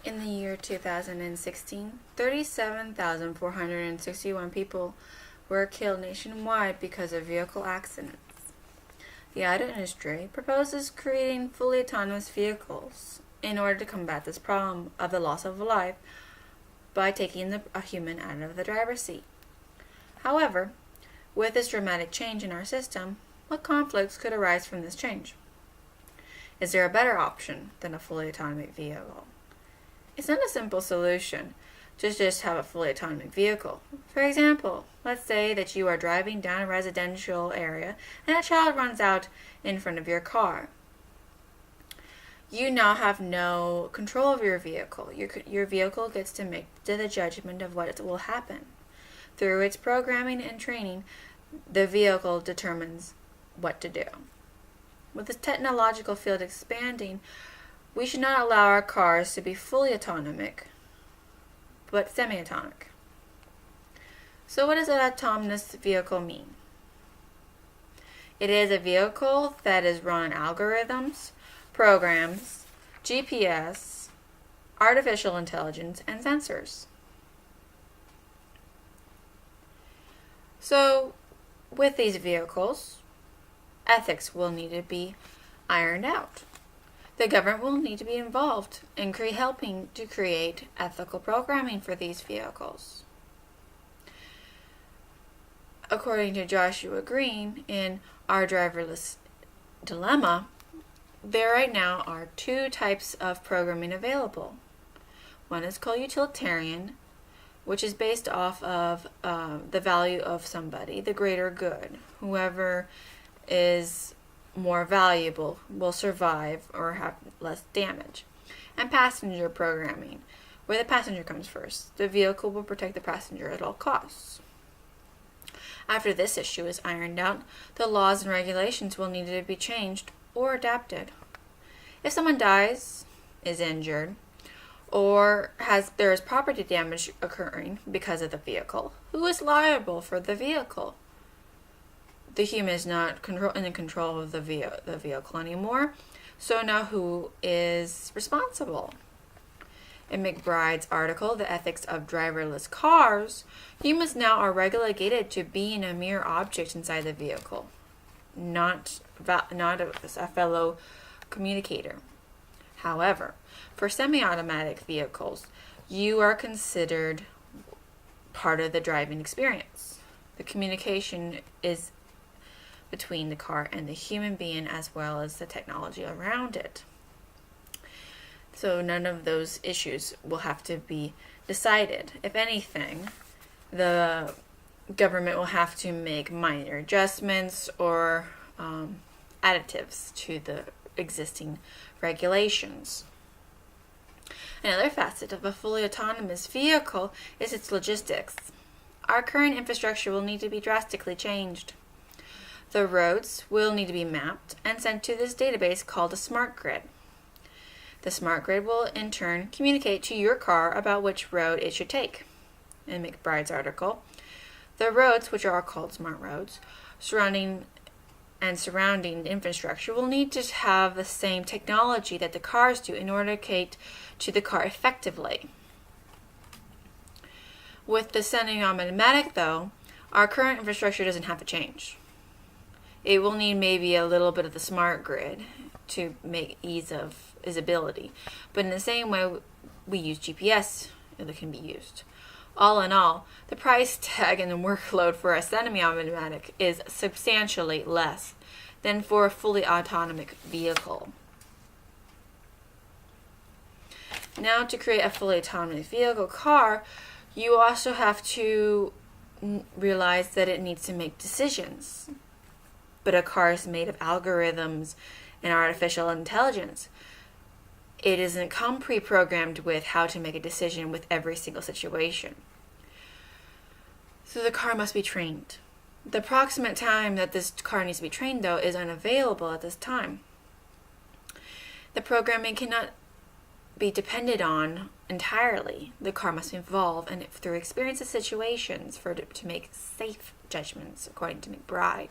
In the year 2016, 37,461 people were killed nationwide because of vehicle accidents. The auto industry proposes creating fully autonomous vehicles in order to combat this problem of the loss of life by taking a human out of the driver's seat. However, with this dramatic change in our system, what conflicts could arise from this change? Is there a better option than a fully autonomous vehicle? It's not a simple solution to just have a fully autonomous vehicle. For example, let's say that you are driving down a residential area and a child runs out in front of your car. You now have no control of your vehicle. Your vehicle gets to make the judgment of what will happen. Through its programming and training, the vehicle determines what to do. With the technological field expanding, we should not allow our cars to be fully autonomic, but semi-autonomic. So what does an autonomous vehicle mean? It is a vehicle that is run on algorithms, programs, GPS, artificial intelligence, and sensors. So with these vehicles, ethics will need to be ironed out. The government will need to be involved in helping to create ethical programming for these vehicles. According to Joshua Green in Our Driverless Dilemma, there right now are two types of programming available. One is called utilitarian, which is based off of the value of somebody, the greater good. Whoever is more valuable will survive or have less damage. And passenger programming, where the passenger comes first. The vehicle will protect the passenger at all costs. After this issue is ironed out, the laws and regulations will need to be changed or adapted. If someone dies, is injured, or there is property damage occurring because of the vehicle, who is liable for the vehicle? The human is not in control of the vehicle anymore, so now who is responsible? In McBride's article, The Ethics of Driverless Cars, humans now are relegated to being a mere object inside the vehicle, not a fellow communicator. However, for semi-automatic vehicles, you are considered part of the driving experience. The communication is between the car and the human being, as well as the technology around it. So none of those issues will have to be decided. If anything, the government will have to make minor adjustments or additives to the existing regulations. Another facet of a fully autonomous vehicle is its logistics. Our current infrastructure will need to be drastically changed. The roads will need to be mapped and sent to this database called a smart grid. The smart grid will in turn communicate to your car about which road it should take. In McBride's article, the roads, which are called smart roads, surrounding infrastructure will need to have the same technology that the cars do in order to communicate to the car effectively. With the semi-automatic, though, our current infrastructure doesn't have to change. It will need maybe a little bit of the smart grid to make ease of visibility. But in the same way we use GPS, it can be used. All in all, the price tag and the workload for a semi-automatic is substantially less than for a fully autonomous vehicle. Now, to create a fully autonomous vehicle car, you also have to realize that it needs to make decisions. But a car is made of algorithms and artificial intelligence. It doesn't come pre-programmed with how to make a decision with every single situation. So the car must be trained. The approximate time that this car needs to be trained, though, is unavailable at this time. The programming cannot be depended on entirely. The car must evolve and through experience of situations to make safe judgments, according to McBride.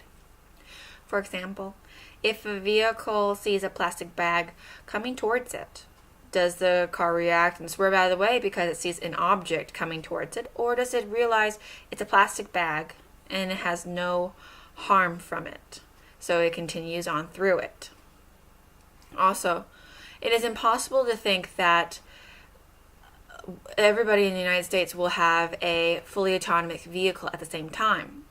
For example, if a vehicle sees a plastic bag coming towards it, Does the car react and swerve out of the way because it sees an object coming towards it? Or does it realize it's a plastic bag and it has no harm from it, so it continues on through it? Also, it is impossible to think that everybody in the United States will have a fully autonomous vehicle at the same time.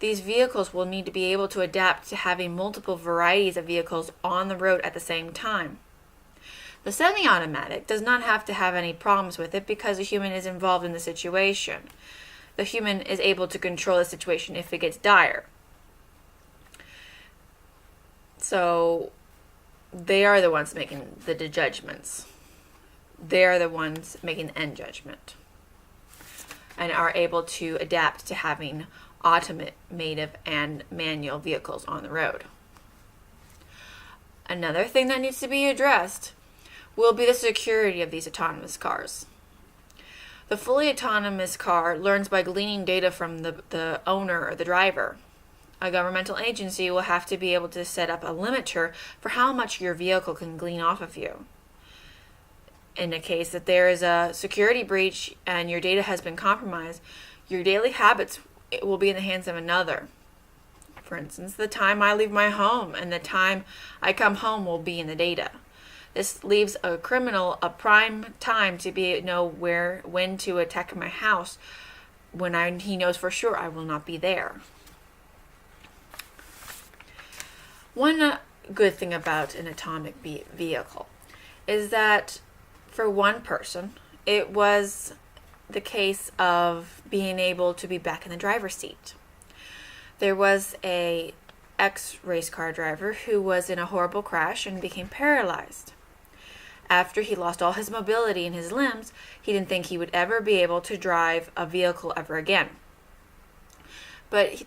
These vehicles will need to be able to adapt to having multiple varieties of vehicles on the road at the same time. The semi-automatic does not have to have any problems with it because the human is involved in the situation. The human is able to control the situation if it gets dire. So they are the ones making the judgments. They are the ones making the end judgment and are able to adapt to having automated and manual vehicles on the road. Another thing that needs to be addressed will be the security of these autonomous cars. The fully autonomous car learns by gleaning data from the owner or the driver. A governmental agency will have to be able to set up a limiter for how much your vehicle can glean off of you. In the case that there is a security breach and your data has been compromised, your daily habits will be in the hands of another. For instance, the time I leave my home and the time I come home will be in the data. This leaves a criminal a prime time to know when to attack my house when he knows for sure I will not be there. One good thing about an atomic vehicle is that for one person, it was the case of being able to be back in the driver's seat. There was a ex-race car driver who was in a horrible crash and became paralyzed. After he lost all his mobility in his limbs, he didn't think he would ever be able to drive a vehicle ever again. But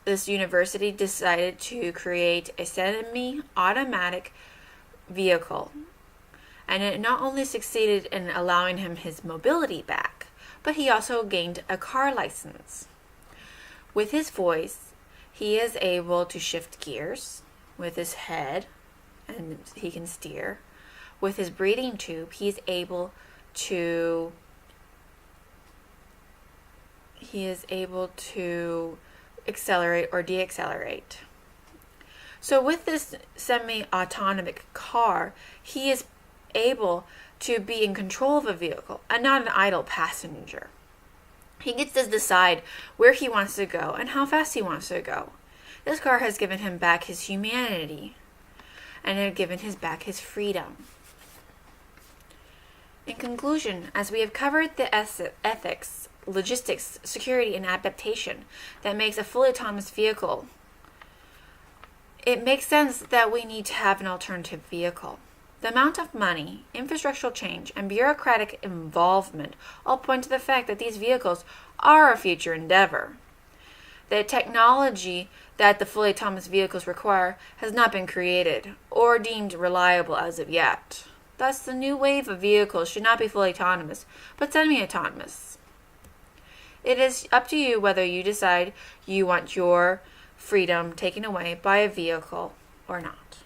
this university decided to create a semi-automatic vehicle. And it not only succeeded in allowing him his mobility back, but he also gained a car license. With his voice, he is able to shift gears. With his head, and he can steer. With his breathing tube, he's able to accelerate or deaccelerate. So with this semi-autonomic car, he is able to be in control of a vehicle and not an idle passenger. He gets to decide where he wants to go and how fast he wants to go. This car has given him back his humanity and it has given him back his freedom. In conclusion, as we have covered the ethics, logistics, security, and adaptation that makes a fully autonomous vehicle, it makes sense that we need to have an alternative vehicle. The amount of money, infrastructural change, and bureaucratic involvement all point to the fact that these vehicles are a future endeavor. The technology that the fully autonomous vehicles require has not been created or deemed reliable as of yet. Thus, the new wave of vehicles should not be fully autonomous, but semi-autonomous. It is up to you whether you decide you want your freedom taken away by a vehicle or not.